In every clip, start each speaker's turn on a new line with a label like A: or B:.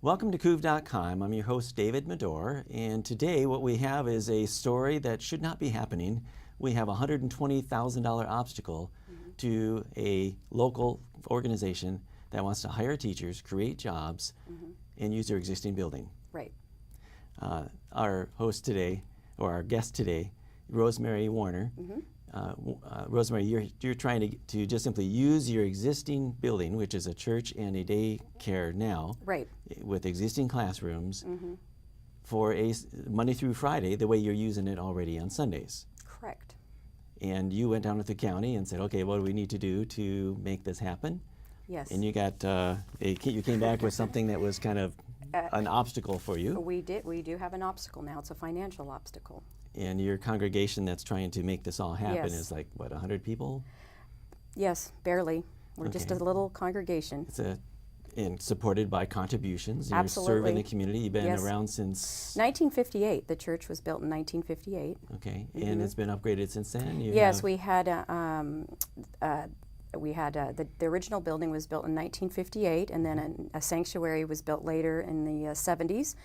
A: Welcome to Couve.com. I'm your host, David Medor, and today what we have is a story that should not be happening. We have a $120,000 obstacle to a local organization that wants to hire teachers, create jobs, and use their existing building.
B: Right.
A: Our host today, or our guest today, Rosemary Warner. Rosemary, you're trying to just simply use your existing building, which is a church and a daycare now,
B: Right.
A: with existing classrooms, for a Monday through Friday, the way you're using it already on Sundays.
B: Correct.
A: And you went down to the county and said, okay, what do we need to do to make this happen?
B: Yes.
A: And you got, you came back with something that was kind of an obstacle for you.
B: We do have an obstacle now. It's a financial obstacle.
A: And your congregation that's trying to make this all happen
B: Yes.
A: is like, what, 100 people?
B: Yes, barely. We're just a
A: Okay.
B: little congregation.
A: And supported by contributions. And
B: Absolutely.
A: You're serving the community. You've been
B: Yes.
A: around since
B: 1958. The church was built in 1958.
A: Okay, and it's been upgraded since then?
B: Yes, we had the original building was built in 1958, and then a sanctuary was built later in the 70s.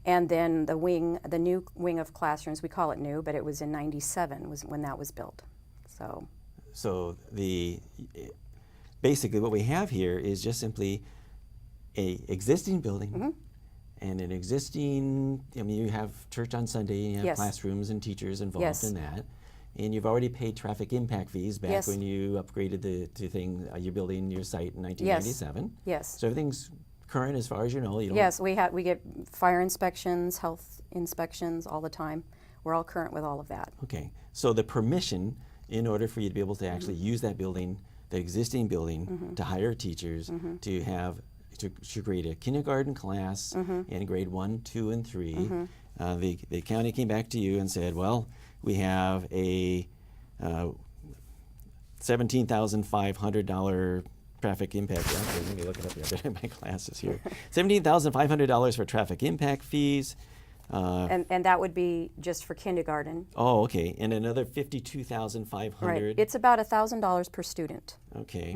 B: And then the new wing of classrooms, we call it new, but it was in 97 was when that was built.
A: So basically what we have here is just simply a existing building and an existing, you have church on Sunday, you have
B: Yes.
A: classrooms and teachers involved
B: Yes.
A: in that. And you've already paid traffic impact fees back
B: Yes.
A: when you upgraded your building, your site in 1997.
B: Yes.
A: So everything's current as far as you know. You don't
B: Yes, we get fire inspections, health inspections all the time. We're all current with all of that.
A: Okay, so the permission, in order for you to be able to actually use that building, the existing building, to hire teachers, to create a kindergarten class in grade 1, 2, and 3, the county came back to you and said, well, we have a $17,500 traffic impact. Actually, let me look it up here. I better have my glasses here. $17,500 for traffic impact fees.
B: And that would be just for kindergarten.
A: Oh, okay, and another $52,500.
B: Right. It's about $1,000 per student.
A: Okay.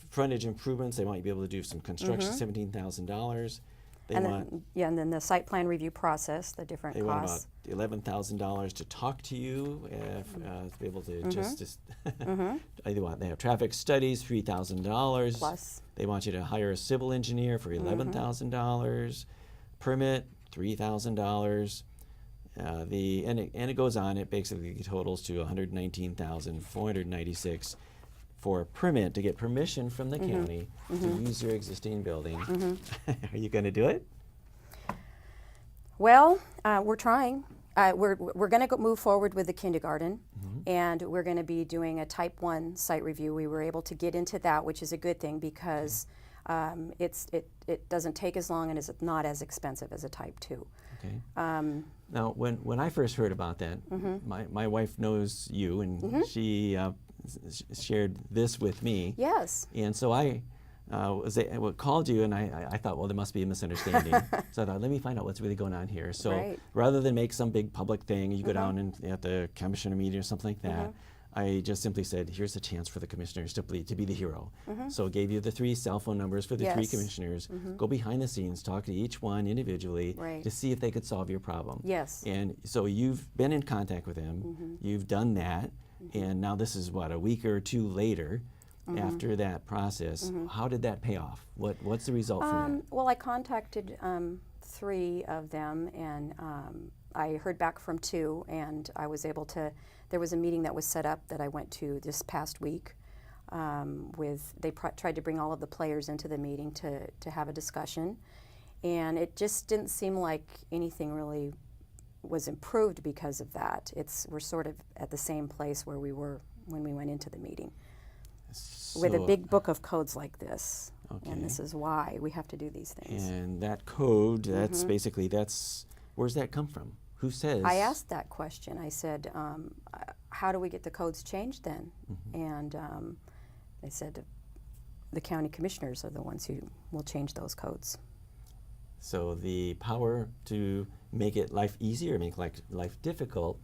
A: Frontage improvements, they want you to be able to do some construction, $17,000.
B: And then the site plan review process, the different
A: They
B: costs.
A: want about $11,000 to talk to you, to be able to just they have traffic studies, $3,000.
B: Plus.
A: They want you to hire a civil engineer for $11,000. Permit, $3,000. And it goes on. It basically totals to $119,496 for a permit to get permission from the county to use your existing building. Are you going to do it?
B: Well, we're trying. We're going to move forward with the kindergarten, and we're going to be doing a Type 1 site review. We were able to get into that, which is a good thing because it doesn't take as long and is not as expensive as a Type 2.
A: Okay. Now, when I first heard about that, my wife knows you, and she shared this with me.
B: Yes.
A: And so I called you, and I thought, well, there must be a misunderstanding. So I thought, let me find out what's really going on here. So rather than make some big public thing, you go down at the commissioner meeting or something like that, I just simply said, here's a chance for the commissioners to be the hero. So I gave you the 3 cell phone numbers for the 3 commissioners. Go behind the scenes, talk to each one individually to see if they could solve your problem.
B: Yes.
A: And so you've been in contact with them. You've done that. And now this is, what, a week or 2 later after that process. How did that pay off? What's the result from that?
B: Well, I contacted 3 of them, and I heard back from 2, and I was able to, there was a meeting that was set up that I went to this past week. They tried to bring all of the players into the meeting to have a discussion, and it just didn't seem like anything really was improved because of that. We're sort of at the same place where we were when we went into the meeting. With a big book of codes like this.
A: Okay.
B: And this is why we have to do these things.
A: And that code, that's basically, where's that come from? Who says?
B: I asked that question. I said, how do we get the codes changed then? And they said the county commissioners are the ones who will change those codes.
A: So the power to make it life easier, make life difficult,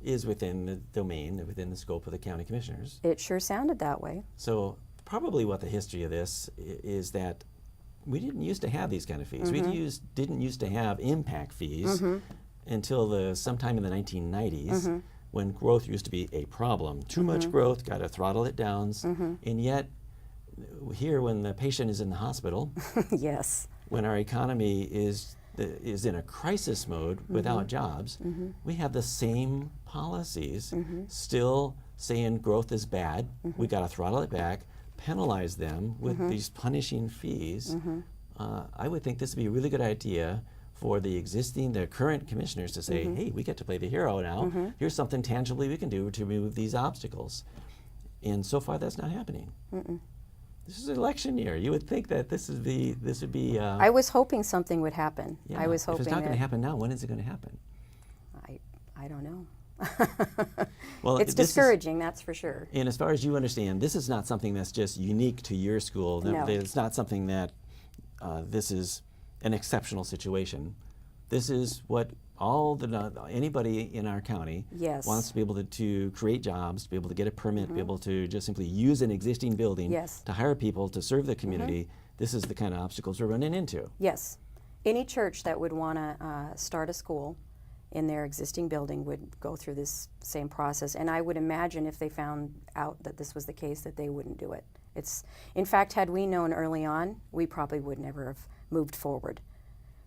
A: is within the domain, within the scope of the county commissioners.
B: It sure sounded that way.
A: So probably what the history of this is that we didn't used to have these kind of fees. We didn't used to have impact fees until sometime in the 1990s when growth used to be a problem. Too much growth, got to throttle it down. And yet, here when the patient is in the hospital,
B: yes,
A: when our economy is in a crisis mode without jobs, we have the same policies still saying growth is bad. We got to throttle it back, penalize them with these punishing fees. I would think this would be a really good idea for the current commissioners to say, hey, we get to play the hero now. Here's something tangibly we can do to remove these obstacles. And so far, that's not happening. This is an election year. You would think that this would be.
B: I was hoping something would happen.
A: Yeah,
B: I was hoping.
A: If it's not going to happen now, when is it going to happen?
B: I don't know.
A: Well,
B: it's discouraging, that's for sure.
A: And as far as you understand, this is not something that's just unique to your school.
B: No.
A: It's not something that this is an exceptional situation. This is what anybody in our county wants to be able to create jobs, to be able to get a permit, to be able to just simply use an existing building to hire people to serve the community. This is the kind of obstacles we're running into.
B: Yes. Any church that would want to start a school in their existing building would go through this same process. And I would imagine if they found out that this was the case that they wouldn't do it. In fact, had we known early on, we probably would never have moved forward.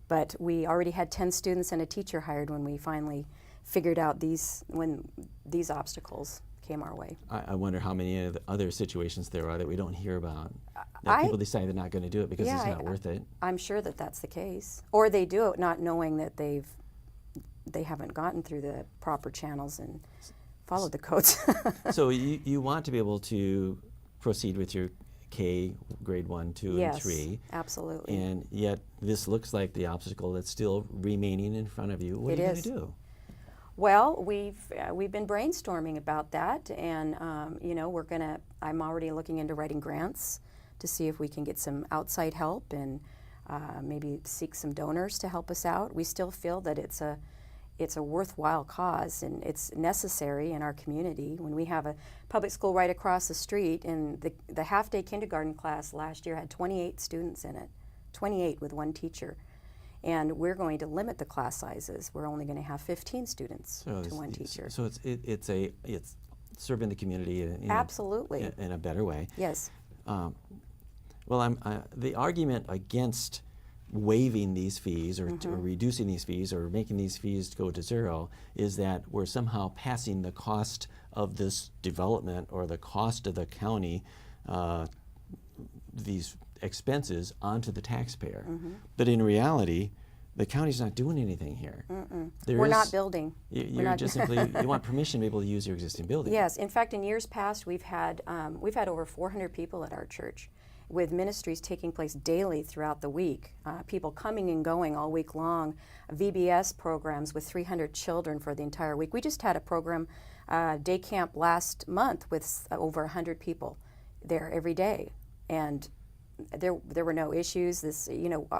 B: But we already had 10 students and a teacher hired when we finally figured out when these obstacles came our way.
A: I wonder how many of the other situations there are that we don't hear about. That people decide they're not going to do it because it's not worth it. I'm
B: sure that that's the case. Or they do it not knowing that they haven't gotten through the proper channels and followed the codes.
A: So you want to be able to proceed with your K grade 1, 2, and 3.
B: Yes, absolutely.
A: And yet this looks like the obstacle that's still remaining in front of you. What are you going to do?
B: Well, we've been brainstorming about that, and I'm already looking into writing grants to see if we can get some outside help and maybe seek some donors to help us out. We still feel that it's a worthwhile cause and it's necessary in our community. When we have a public school right across the street, and the half-day kindergarten class last year had 28 students in it, 28 with one teacher. And we're going to limit the class sizes. We're only going to have 15 students to one teacher.
A: So it's serving the community
B: Absolutely.
A: In a better way.
B: Yes.
A: Well, the argument against waiving these fees or reducing these fees or making these fees go to zero is that we're somehow passing the cost of this development or the cost of the county, these expenses, onto the taxpayer. But in reality, the county's not doing anything here.
B: We're not building.
A: You're just simply, you want permission to be able to use your existing building.
B: Yes. In fact, in years past, we've had over 400 people at our church, with ministries taking place daily throughout the week, people coming and going all week long, VBS programs with 300 children for the entire week. We just had a program, day camp last month with over 100 people there every day, and there were no issues.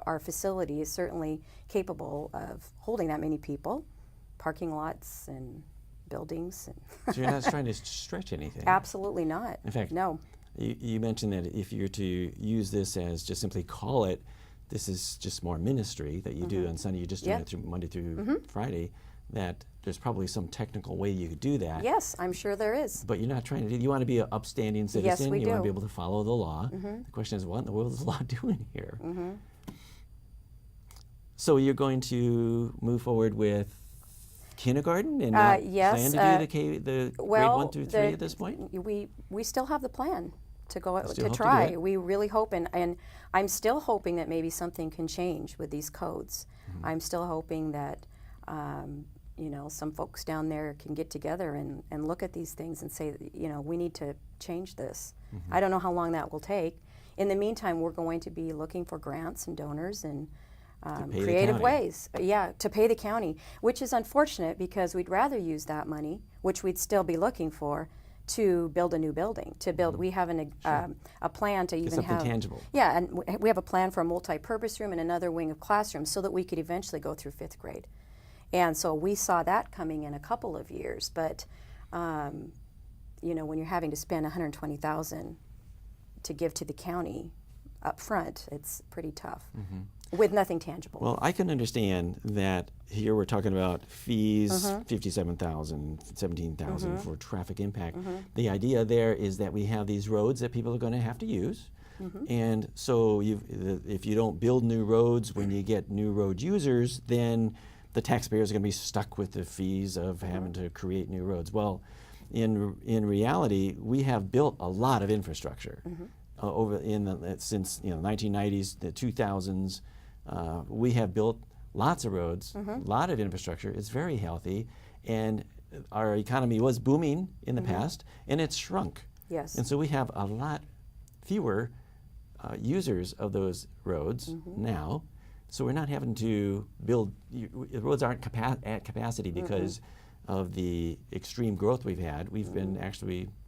B: Our facility is certainly capable of holding that many people, parking lots and buildings.
A: So you're not trying to stretch anything?
B: Absolutely not.
A: In fact,
B: no.
A: You mentioned that if you're to use this as just simply call it, this is just more ministry that you do on Sunday, you're just doing it through Monday through Friday, that there's probably some technical way you could do that.
B: Yes, I'm sure there is.
A: But you're not trying to you want to be an upstanding citizen.
B: Yes, we
A: you
B: do.
A: want to be able to follow the law. The question is, what in the world is the law doing here? So you're going to move forward with kindergarten and not
B: yes,
A: plan to do the grade 1 through 3 at this point?
B: We still have the plan to go
A: to
B: try. We really hope, and I'm still hoping that maybe something can change with these codes. I'm still hoping that some folks down there can get together and look at these things and say, we need to change this. I don't know how long that will take. In the meantime, we're going to be looking for grants and donors and creative ways, to pay the county, which is unfortunate because we'd rather use that money, which we'd still be looking for, to build a new building. We have a plan to even
A: something tangible.
B: Yeah, and we have a plan for a multi-purpose room and another wing of classrooms so that we could eventually go through 5th grade. And so we saw that coming in a couple of years, but when you're having to spend $120,000 to give to the county up front, it's pretty tough with nothing tangible.
A: Well, I can understand that here we're talking about fees, 57,000, 17,000 for traffic impact. The idea there is that we have these roads that people are going to have to use. And so if you don't build new roads when you get new road users, then the taxpayers are going to be stuck with the fees of having to create new roads. Well, in reality, we have built a lot of infrastructure since 1990s, the 2000s. We have built lots of roads, a lot of infrastructure. It's very healthy, and our economy was booming in the past, and it's shrunk.
B: Yes.
A: And so we have a lot fewer users of those roads now. So we're not having to build, the roads aren't at capacity because of the extreme growth we've had. We've been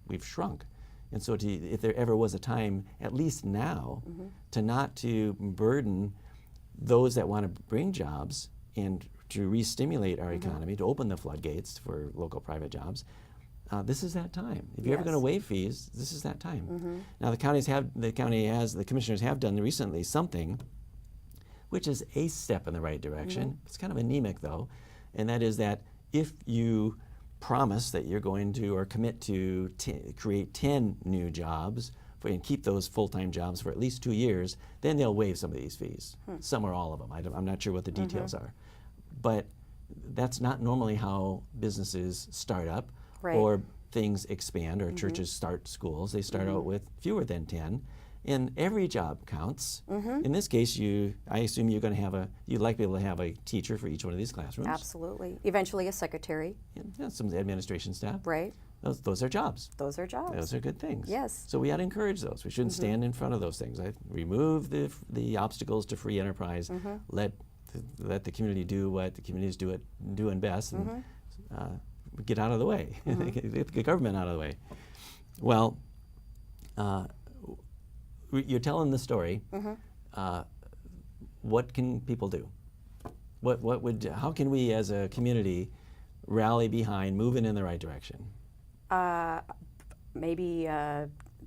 A: we've shrunk. And so if there ever was a time, at least now, to burden those that want to bring jobs and to re-stimulate our economy, to open the floodgates for local private jobs, this is that time. If you're ever going to waive fees, this is that time. Now the commissioners have done recently something which is a step in the right direction. It's kind of anemic though, and that is that if you promise that you're going to or commit to create 10 new jobs and keep those full-time jobs for at least 2 years, then they'll waive some of these fees, some or all of them. I'm not sure what the details are. But that's not normally how businesses start up or things expand or churches start schools. They start out with fewer than 10. And every job counts. In this case, I assume you'd like to be able to have a teacher for each one of these classrooms.
B: Absolutely. Eventually a secretary.
A: Yeah, some administration staff.
B: Right.
A: Those are jobs.
B: Those are jobs.
A: Those are good things.
B: Yes.
A: So we ought to encourage those. We shouldn't stand in front of those things. Remove the obstacles to free enterprise. Let the community do what the community's doing best, and get out of the way. Get the government out of the way. Well, you're telling the story. What can people do? How can we as a community rally behind moving in the right direction?
B: Maybe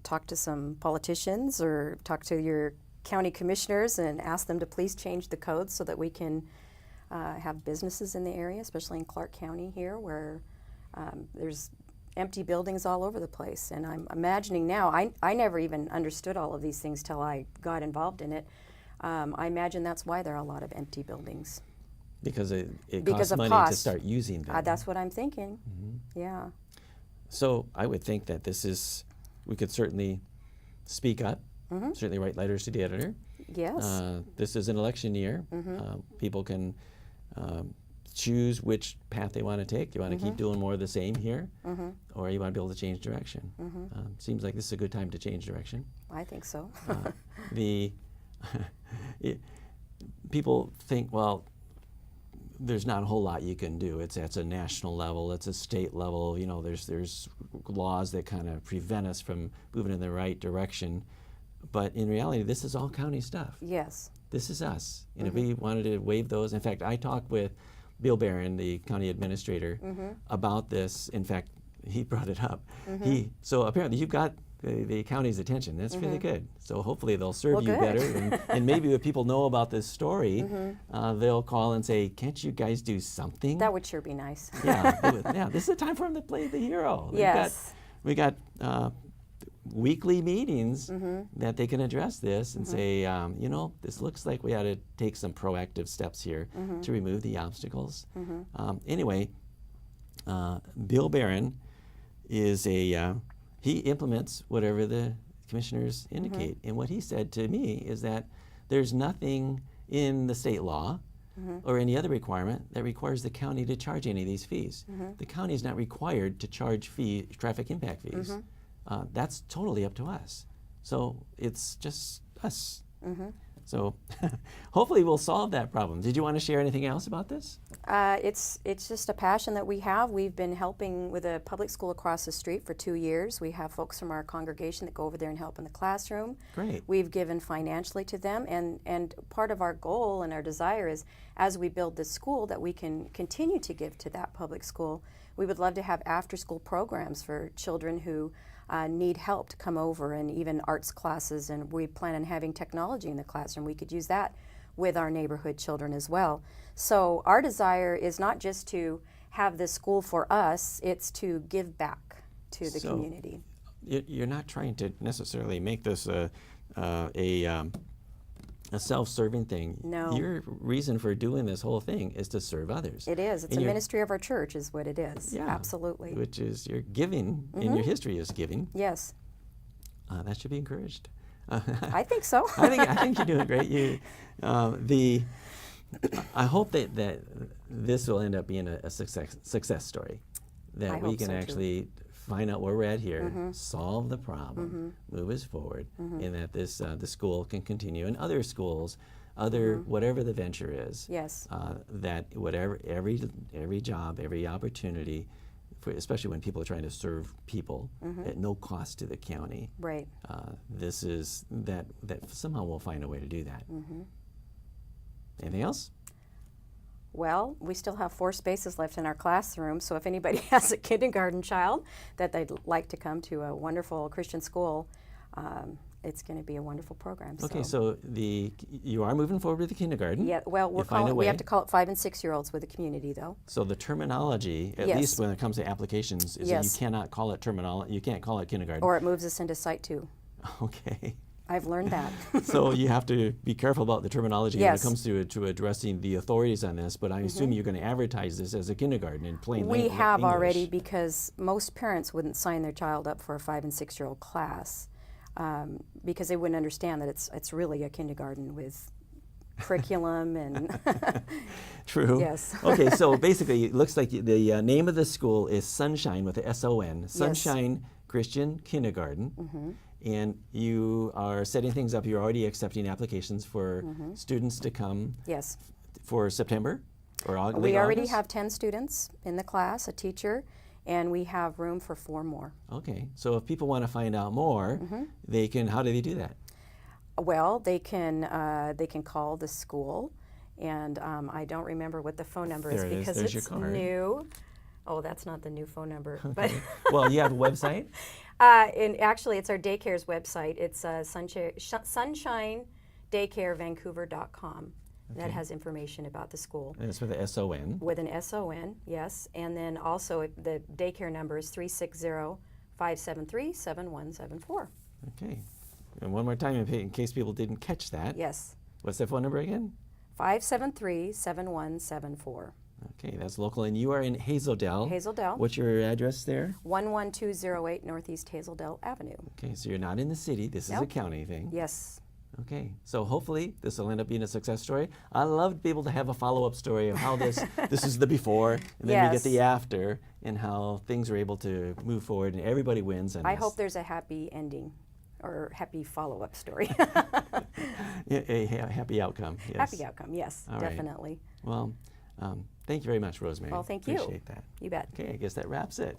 B: talk to some politicians or talk to your county commissioners and ask them to please change the code so that we can have businesses in the area, especially in Clark County here, where there's empty buildings all over the place. And I'm imagining now, I never even understood all of these things till I got involved in it. I imagine that's why there are a lot of empty buildings.
A: Because it costs money to start using them.
B: That's what I'm thinking. Yeah.
A: So I would think that we could certainly speak up, certainly write letters to the editor.
B: Yes.
A: This is an election year. People can choose which path they want to take. Do you want to keep doing more of the same here? Or you want to be able to change direction? Seems like this is a good time to change direction.
B: I think so.
A: People think, well, there's not a whole lot you can do. It's a national level, it's a state level. There's laws that kind of prevent us from moving in the right direction. But in reality, this is all county stuff.
B: Yes. This
A: is us. And if we wanted to waive those, in fact, I talked with Bill Barron, the county administrator, about this. In fact, he brought it up. So apparently you've got the county's attention. That's really good. So hopefully they'll serve you better. And maybe if people know about this story, they'll call and say, can't you guys do something?
B: That would sure be nice.
A: Yeah, this is a time for them to play the hero.
B: Yes.
A: We got weekly meetings that they can address this and say, this looks like we ought to take some proactive steps here to remove the obstacles. Anyway, Bill Barron is he implements whatever the commissioners indicate. And what he said to me is that there's nothing in the state law or any other requirement that requires the county to charge any of these fees. The county is not required to charge traffic impact fees. That's totally up to us. So it's just us. So hopefully we'll solve that problem. Did you want to share anything else about this?
B: It's just a passion that we have. We've been helping with a public school across the street for 2 years. We have folks from our congregation that go over there and help in the classroom.
A: Great.
B: We've given financially to them, and part of our goal and our desire is, as we build this school, that we can continue to give to that public school. We would love to have after-school programs for children who need help to come over, and even arts classes, and we plan on having technology in the classroom. We could use that with our neighborhood children as well. So our desire is not just to have this school for us, it's to give back to the community.
A: You're not trying to necessarily make this a self-serving thing.
B: No.
A: Your reason for doing this whole thing is to serve others.
B: It is. It's a ministry of our church is what it is.
A: Yeah,
B: absolutely.
A: Which is your giving, and your history is giving.
B: Yes.
A: That should be encouraged.
B: I think so.
A: I think you're doing great. I hope that this will end up being a success story. That we can actually find out where we're at here, solve the problem, move us forward, and that the school can continue, and other schools, whatever the venture is.
B: Yes.
A: That whatever every job, every opportunity, especially when people are trying to serve people at no cost to the county.
B: Right.
A: This is that somehow we'll find a way to do that. Anything else?
B: Well, we still have 4 spaces left in our classroom, so if anybody has a kindergarten child that they'd like to come to a wonderful Christian school, it's going to be a wonderful program.
A: Okay, so you are moving forward with the kindergarten.
B: Yeah, well, we have to call it 5- and 6-year-olds with the community, though.
A: So the terminology, at least when it comes to applications, is that you cannot call it you can't call it kindergarten.
B: Or it moves us into Site 2.
A: Okay.
B: I've learned that.
A: So you have to be careful about the terminology when it comes to addressing the authorities on this, but I assume you're going to advertise this as a kindergarten in plain
B: We have
A: English.
B: already, because most parents wouldn't sign their child up for a 5- and 6-year-old class because they wouldn't understand that it's really a kindergarten with curriculum and
A: True.
B: Yes.
A: Okay, so basically it looks like the name of the school is Sunshine with a S-O-N, Sunshine Christian Kindergarten. And you are setting things up. You're already accepting applications for students to come.
B: Yes.
A: For September or August.
B: We already have 10 students in the class, a teacher, and we have room for 4 more.
A: Okay. So if people want to find out more, they can. How do they do that?
B: Well, they can call the school, and I don't remember what the phone number is because it's new. Oh, that's not the new phone number. But
A: well, you have a website?
B: And actually, it's our daycare's website. It's sunshinedaycarevancouver.com. Okay. That has information about the school.
A: And it's with an S-O-N?
B: With an S-O-N, yes. And then also the daycare number is 360-573-7174.
A: Okay. And one more time in case people didn't catch that.
B: Yes.
A: What's that phone number again?
B: 573-7174.
A: Okay, that's local. And you are in Hazeldale.
B: Hazeldale.
A: What's your address there?
B: 11208 Northeast Hazeldale Avenue.
A: Okay, so you're not in the city. This is a county thing.
B: Yes.
A: Okay, so hopefully this will end up being a success story. I love to be able to have a follow-up story of how this is the before, and then we get the after, and how things are able to move forward, and everybody wins. And
B: I hope there's a happy ending, or happy follow-up story.
A: a happy outcome. Yes.
B: Happy outcome. Yes,
A: all
B: definitely.
A: Right. Well, thank you very much, Rosemary.
B: Well, thank you.
A: Appreciate that.
B: You bet.
A: Okay, I guess that wraps it.